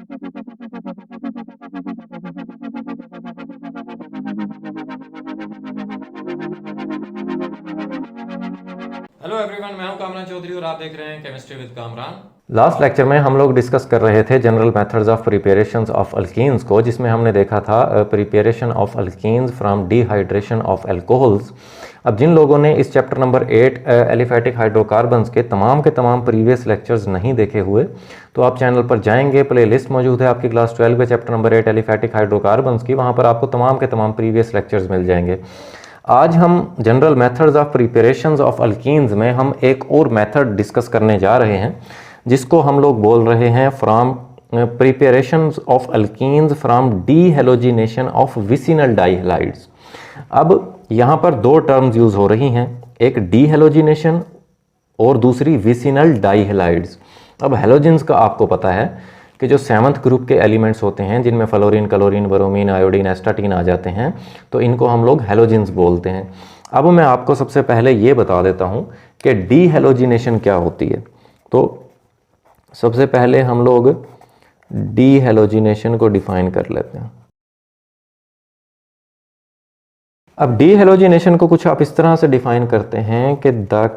Hello everyone, मैं हूं कामरान चौधरी और आप देख रहे हैं chemistry with Kamran. Last lecture में हम लोग डिस्कस कर रहे थे general methods of preparations of alkenes को, जिसमें हमने देखा था preparation of alkenes from dehydration of alcohols. अब जिन लोगों ने इस चैप्टर नंबर 8 एलिफैटिक हाइड्रोकार्बन्स के तमाम प्रीवियस लेक्चर्स नहीं देखे हुए, तो आप चैनल पर जाएंगे, प्लेलिस्ट मौजूद है आपकी क्लास 12 के चैप्टर नंबर 8 एलिफैटिक हाइड्रोकार्बन्स की, वहाँ पर आपको तमाम प्रीवियस लेक्चर्स मिल जाएंगे। आज हम general methods of preparations of alkenes में हम एक और मेथड डिस्कस करने जा रहे हैं, जिसको हम लोग बोल रहे हैं from preparations of alkenes from dehalogenation of vicinal dihalides. अब यहाँ पर दो टर्म्स यूज हो रही हैं, एक डीहेलोजिनेशन और दूसरी विसिनल डाइहैलाइड्स। अब हेलोजेंस का आपको पता है कि जो 7th ग्रुप के एलिमेंट्स होते हैं, जिनमें fluorine, chlorine, bromine, iodine, astatine आ जाते हैं, तो इनको हम लोग हेलोजेंस बोलते हैं। अब मैं आपको सबसे पहले ये बता देता हूँ कि डीहेलोजिनेशन क्या होती है। तो सबसे पहले हम लोग डीहेलोजिनेशन को डिफाइन कर लेते हैं। अब डीहेलोजिनेशन को कुछ आप इस तरह से डिफाइन करते हैं कि the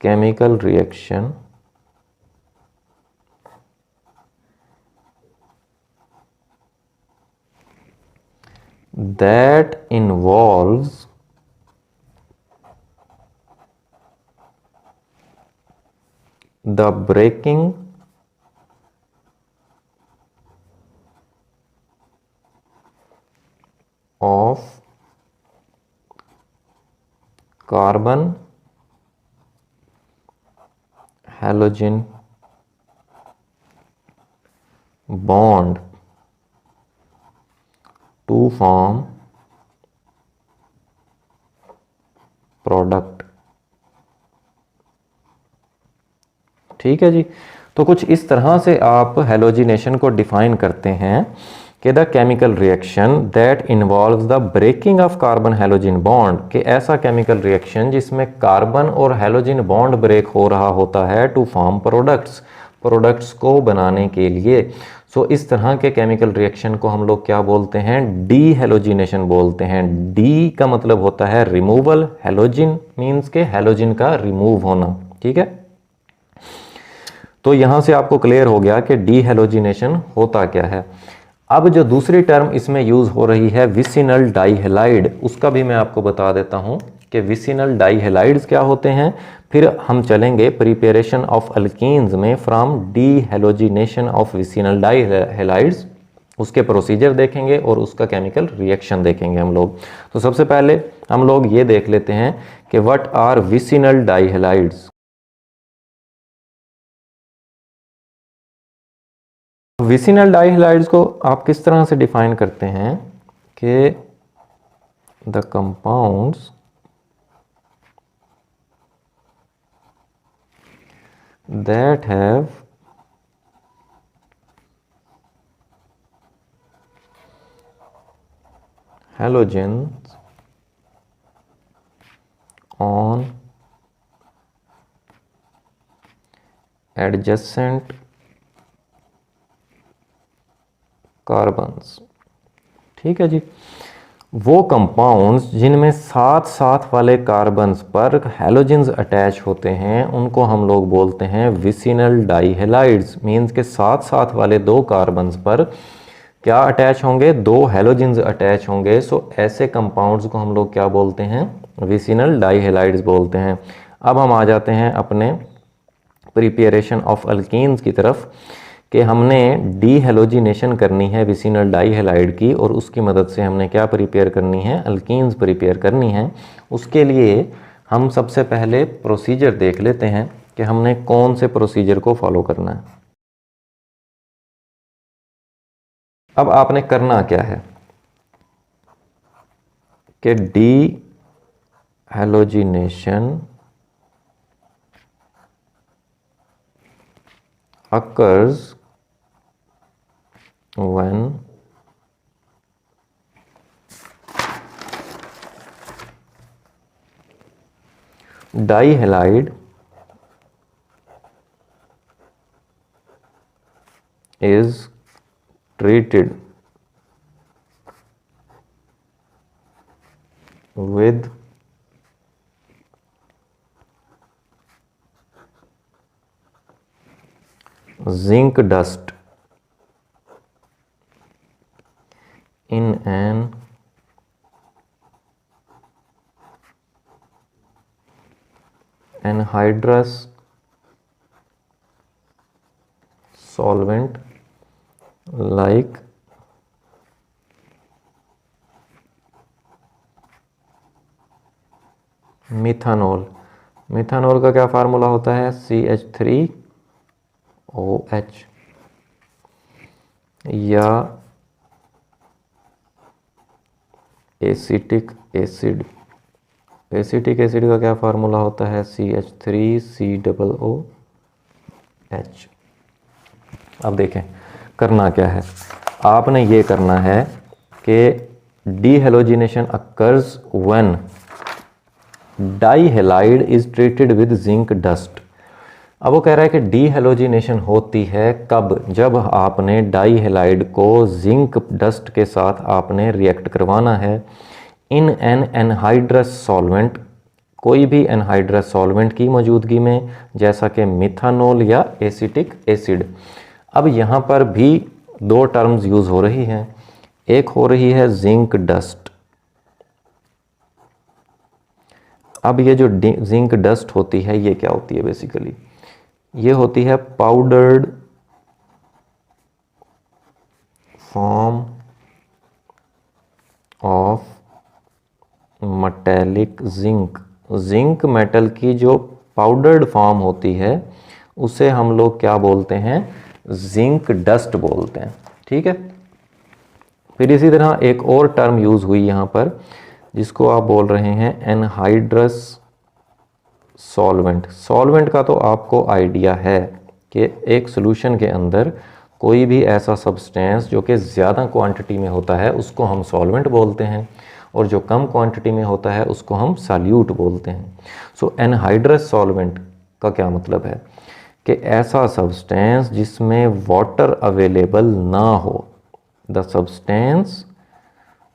chemical reaction that involves the breaking of carbon halogen bond to form product. ठीक है जी। तो कुछ इस तरह से आप हेलोजिनेशन को डिफाइन करते हैं कि the chemical reaction that involves the breaking of carbon halogen bond, कि ऐसा केमिकल रिएक्शन जिसमें कार्बन और हेलोजन बॉन्ड ब्रेक हो रहा होता है टू फॉर्म प्रोडक्ट्स को बनाने के लिए। सो इस तरह के केमिकल रिएक्शन को हम लोग क्या बोलते हैं? डीहेलोजिनेशन बोलते हैं। डी का मतलब होता है रिमूवल, हेलोजिन मीन्स के हेलोजन का रिमूव होना। ठीक है, तो यहां से आपको क्लियर हो गया कि डीहेलोजिनेशन होता क्या है। अब जो दूसरी टर्म इसमें यूज हो रही है विसिनल डाइहैलाइड, उसका भी मैं आपको बता देता हूं कि विसिनल डाइहैलाइड्स क्या होते हैं। फिर हम चलेंगे प्रिपरेशन ऑफ अल्कीन्स में फ्रॉम डीहेलोजिनेशन ऑफ विसिनल डाइहैलाइड्स, उसके प्रोसीजर देखेंगे और उसका केमिकल रिएक्शन देखेंगे हम लोग। तो सबसे पहले हम लोग ये देख लेते हैं कि व्हाट आर विसिनल डाइहैलाइड्स। विसिनल डाइहैलाइड्स को आप किस तरह से डिफाइन करते हैं कि the compounds that have halogens on adjacent carbons. ठीक है जी। वो कंपाउंड्स जिनमें साथ साथ वाले कार्बन्स पर हैलोजेंस अटैच होते हैं, उनको हम लोग बोलते हैं विसिनल डाइहैलाइड्स। मींस के साथ साथ वाले दो कार्बन्स पर क्या अटैच होंगे? दो हैलोजेंस अटैच होंगे। सो ऐसे कंपाउंड्स को हम लोग क्या बोलते हैं? विसिनल डाइहैलाइड्स बोलते हैं। अब हम आ जाते हैं अपने प्रिपरेशन ऑफ अल्कीन्स की तरफ, कि हमने डीहेलोजिनेशन करनी है विसिनल डाइहैलाइड की, और उसकी मदद से हमने क्या प्रिपेयर करनी है? अल्कीन्स प्रिपेयर करनी है। उसके लिए हम सबसे पहले प्रोसीजर देख लेते हैं कि हमने कौन से प्रोसीजर को फॉलो करना है। अब आपने करना क्या है कि डीहेलोजिनेशन occurs when dihalide is treated with zinc dust in an anhydrous solvent like methanol. Methanol का क्या फार्मूला होता है? CH3OH। या एसिटिक एसिड, एसिटिक एसिड का क्या फार्मूला होता है? CH3COOH। अब देखें करना क्या है, आपने ये करना है कि dehalogenation occurs when dihalide is treated with zinc dust. अब वो कह रहा है कि डीहेलोजिनेशन होती है कब? जब आपने डाईहेलाइड को जिंक डस्ट के साथ आपने रिएक्ट करवाना है इन एन एनहाइड्रस सॉल्वेंट, कोई भी एनहाइड्रस सॉल्वेंट की मौजूदगी में, जैसा कि मिथानॉल या एसिटिक एसिड। अब यहाँ पर भी दो टर्म्स यूज़ हो रही हैं, एक हो रही है जिंक डस्ट। अब ये जो जिंक डस्ट होती है ये क्या होती है? बेसिकली ये होती है powdered form of metallic zinc. Zinc metal की जो पाउडर्ड फॉर्म होती है उसे हम लोग क्या बोलते हैं? जिंक डस्ट बोलते हैं। ठीक है। फिर इसी तरह एक और टर्म यूज़ हुई यहाँ पर जिसको आप बोल रहे हैं एनहाइड्रस सॉल्वेंट। सॉल्वेंट का तो आपको आइडिया है कि एक सॉल्यूशन के अंदर कोई भी ऐसा सब्सटेंस जो कि ज़्यादा क्वांटिटी में होता है उसको हम सॉल्वेंट बोलते हैं, और जो कम क्वांटिटी में होता है उसको हम सॉल्यूट बोलते हैं। सो एनहाइड्रस सॉल्वेंट का क्या मतलब है कि ऐसा सब्सटेंस जिसमें वाटर अवेलेबल ना हो, द सब्सटेंस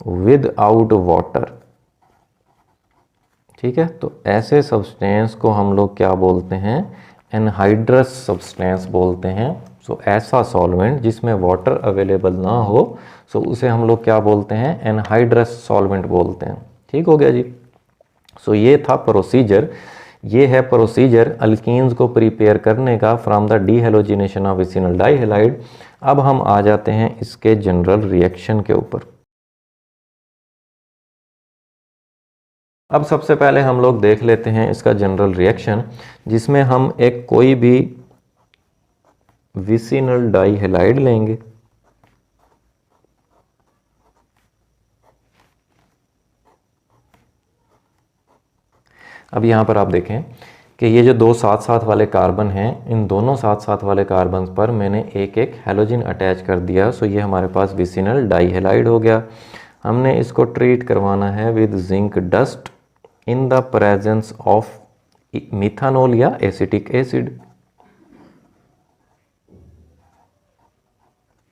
विदाउट वाटर। ठीक है, तो ऐसे सब्सटेंस को हम लोग क्या बोलते हैं? एनहाइड्रस सब्सटेंस बोलते हैं। सो ऐसा सॉल्वेंट जिसमें वाटर अवेलेबल ना हो, सो उसे हम लोग क्या बोलते हैं? एनहाइड्रस सॉल्वेंट बोलते हैं। ठीक हो गया जी। सो ये था प्रोसीजर, ये है प्रोसीजर अल्कीन्स को प्रिपेयर करने का from the डीहेलोजिनेशन of vicinal dihalide. अब हम आ जाते हैं इसके जनरल रिएक्शन के ऊपर। अब सबसे पहले हम लोग देख लेते हैं इसका जनरल रिएक्शन, जिसमें हम एक कोई भी विसिनल डाईहेलाइड लेंगे। अब यहाँ पर आप देखें कि ये जो दो साथ साथ वाले कार्बन हैं, इन दोनों साथ साथ वाले कार्बन पर मैंने एक एक हैलोजन अटैच कर दिया। सो ये हमारे पास विसिनल डाईहेलाइड हो गया। हमने इसको ट्रीट करवाना है with zinc dust in the presence of methanol या एसिटिक एसिड।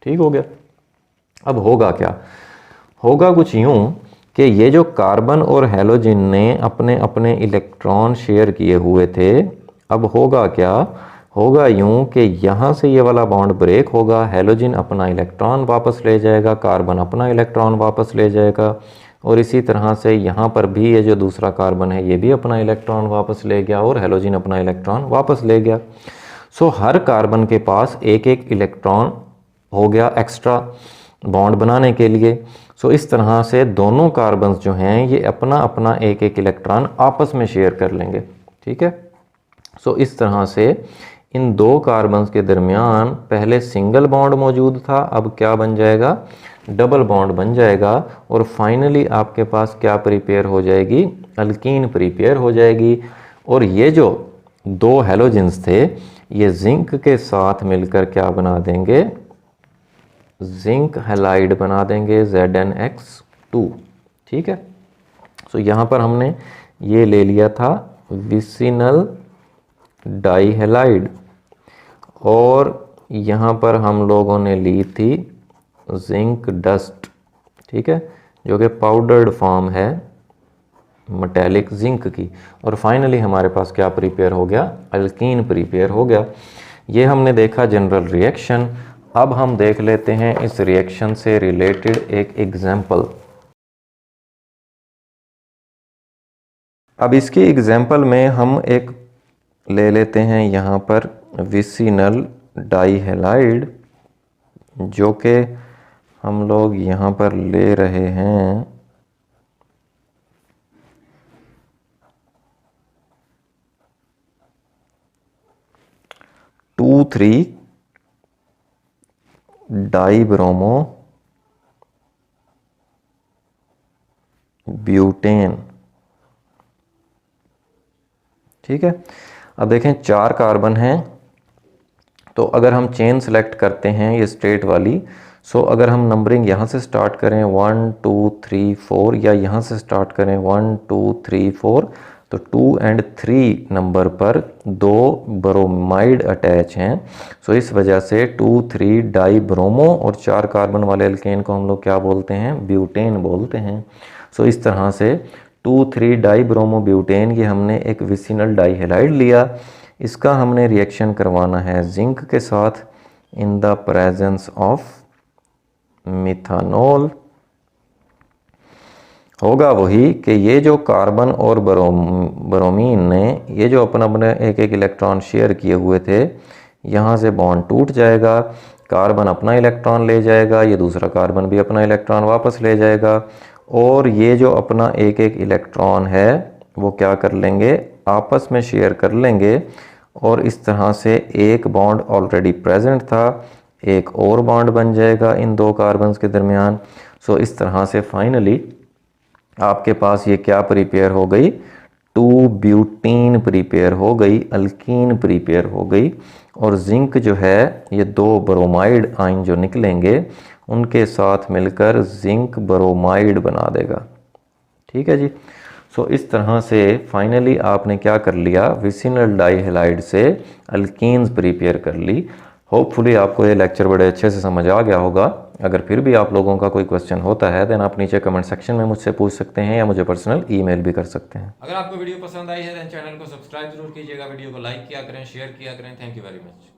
ठीक हो गया। अब होगा क्या? होगा कुछ यूं कि ये जो कार्बन और हैलोजन ने अपने अपने इलेक्ट्रॉन शेयर किए हुए थे, अब होगा क्या? होगा यूं कि यहाँ से ये वाला बॉन्ड ब्रेक होगा, हैलोजन अपना इलेक्ट्रॉन वापस ले जाएगा, कार्बन अपना इलेक्ट्रॉन वापस ले जाएगा, और इसी तरह से यहाँ पर भी ये जो दूसरा कार्बन है ये भी अपना इलेक्ट्रॉन वापस ले गया और हैलोजन अपना इलेक्ट्रॉन वापस ले गया। सो हर कार्बन के पास एक एक इलेक्ट्रॉन हो गया एक्स्ट्रा बॉन्ड बनाने के लिए। सो इस तरह से दोनों कार्बन्स जो हैं ये अपना अपना एक एक इलेक्ट्रॉन आपस में शेयर कर लेंगे। ठीक है। सो इस तरह से इन दो कार्बन्स के दरमियान पहले सिंगल बॉन्ड मौजूद था, अब क्या बन जाएगा? डबल बॉन्ड बन जाएगा, और फाइनली आपके पास क्या प्रिपेयर हो जाएगी? अल्कीन प्रिपेयर हो जाएगी। और ये जो दो हैलोजन्स थे ये जिंक के साथ मिलकर क्या बना देंगे? जिंक हैलाइड बना देंगे ZnX2। ठीक है। सो यहाँ पर हमने ये ले लिया था विसिनल डाईहेलाइड, और यहाँ पर हम लोगों ने ली थी जिंक डस्ट, ठीक है, जो कि पाउडर्ड फॉर्म है मेटेलिक जिंक की, और फाइनली हमारे पास क्या प्रिपेयर हो गया, अल्कीन प्रिपेयर हो गया। ये हमने देखा जनरल रिएक्शन। अब हम देख लेते हैं इस रिएक्शन से रिलेटेड एक एग्जाम्पल। अब इसकी एग्जाम्पल में हम एक ले लेते हैं यहाँ पर विसिनल डाइहेलाइड, जो कि हम लोग यहाँ पर ले रहे हैं 2,3 डाइब्रोमो ब्यूटेन, ठीक है। अब देखें 4 कार्बन हैं, तो अगर हम चेन सेलेक्ट करते हैं ये स्ट्रेट वाली, सो अगर हम नंबरिंग यहाँ से स्टार्ट करें 1 2 3 4 या यहाँ से स्टार्ट करें 1 2 3 4, तो 2 और 3 नंबर पर 2 ब्रोमाइड अटैच हैं। सो इस वजह से 2 3 डाई ब्रोमो और 4 कार्बन वाले एल्केन को हम लोग क्या बोलते हैं, ब्यूटेन बोलते हैं। सो इस तरह से 2 3 डाई ब्रोमो ब्यूटेन, ये हमने एक विसिनल डाइहेलाइड लिया, इसका हमने रिएक्शन करवाना है जिंक के साथ in the presence of methanol. होगा वही कि ये जो कार्बन और ब्रोमीन ने ये जो अपने एक एक इलेक्ट्रॉन शेयर किए हुए थे, यहाँ से बॉन्ड टूट जाएगा, कार्बन अपना इलेक्ट्रॉन ले जाएगा, ये दूसरा कार्बन भी अपना इलेक्ट्रॉन वापस ले जाएगा, और ये जो अपना एक एक इलेक्ट्रॉन है वो क्या कर लेंगे, आपस में शेयर कर लेंगे, और इस तरह से एक बॉन्ड ऑलरेडी प्रेजेंट था, एक और बॉन्ड बन जाएगा इन 2 कार्बन्स के दरमियान। सो इस तरह से फाइनली आपके पास ये क्या प्रिपेयर हो गई, 2 ब्यूटीन प्रिपेयर हो गई, अल्कीन प्रिपेयर हो गई, और जिंक जो है ये 2 ब्रोमाइड आयन जो निकलेंगे उनके साथ मिलकर जिंक ब्रोमाइड बना देगा, ठीक है जी। सो इस तरह से फाइनली आपने क्या कर लिया, विसिनल डाइहेलाइड से अल्कीन्स प्रिपेयर कर ली। होपफुली आपको ये लेक्चर बड़े अच्छे से समझ आ गया होगा। अगर फिर भी आप लोगों का कोई क्वेश्चन होता है देन आप नीचे कमेंट सेक्शन में मुझसे पूछ सकते हैं या मुझे पर्सनल ईमेल भी कर सकते हैं। अगर आपको वीडियो पसंद आई है तो चैनल को सब्सक्राइब जरूर कीजिएगा, वीडियो को लाइक किया करें, शेयर किया करें। Thank you very much.